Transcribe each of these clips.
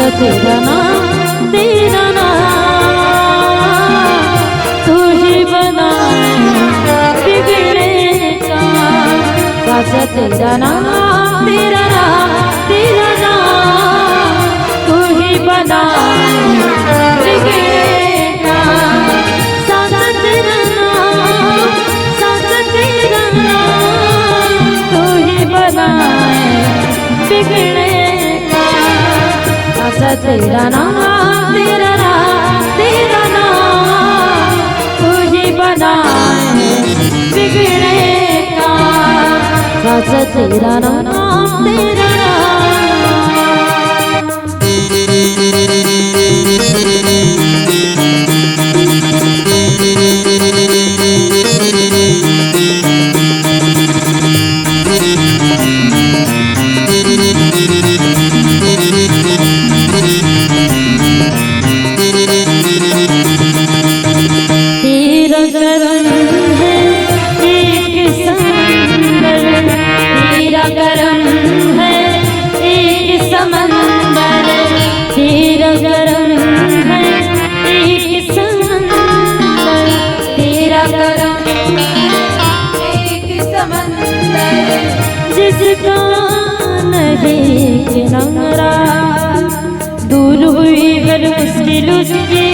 तेरा नाम तू ही बनाए बिगड़े का। राजा तेरा नाम तू ही बनाए बिगड़े का। साजा तेरा नाम तू ही बनाए बिगड़े का। राजा तेरा नाम तू ही बनाए बिगड़े का। राजा तेरा नाम जिसका नहीं किनारा। दूर हुई हर मुश्किल उसकी,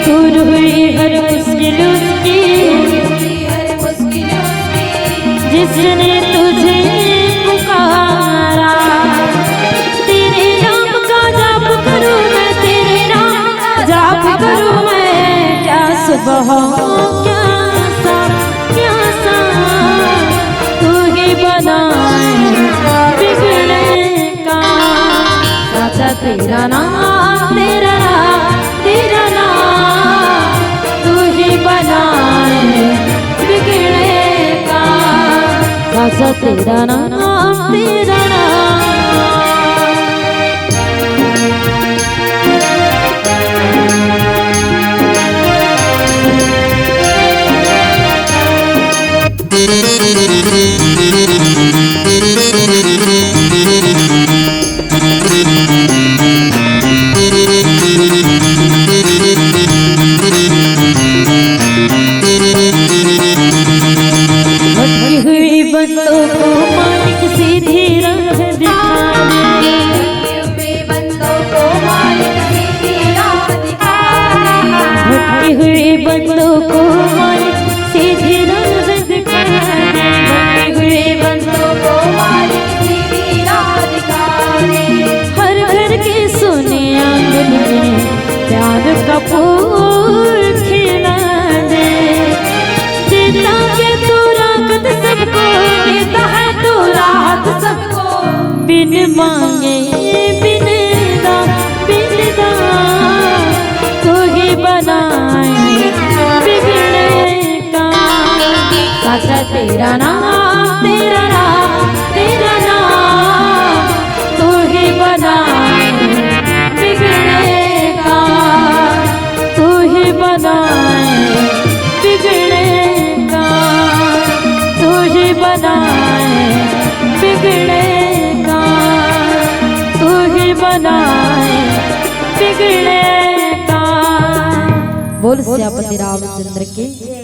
दूर हुई हर मुश्किल उसकी। जिसने तुझे पुकारा, तेरे नाम का जाप करूं मैं, तेरे नाम का जाप करूं मैं। क्या सुबह क्या तू ही बनाए बिगड़े का। राजा तेरा नाम तू ही बनाए बिगड़े का। राजा तेरा नाम बंदों को मालिक सीधी राह दिखाने, बंदों को मालिक सीधी राह दिखाने। भटकी हुई बंदों को मालिक सीधी राह दिखाने, भटकी हुई बंदों को मालिक सीधी राह दिखाने। हर घर के सोने आंगन में प्यार का फूल खिला दे। देता के तू राहत सबको, देता है तू राहत सबको। बिन मांगे बिन दाम तू ही बनाए बिगड़े का। राजा तेरा नाम तू ही बनाए बिगड़े का। तू ही बनाए बिगड़े का। तू ही बनाए बिगड़े का। तू ही बनाए बिगड़े का। बोल सियापति रामचंद्र की।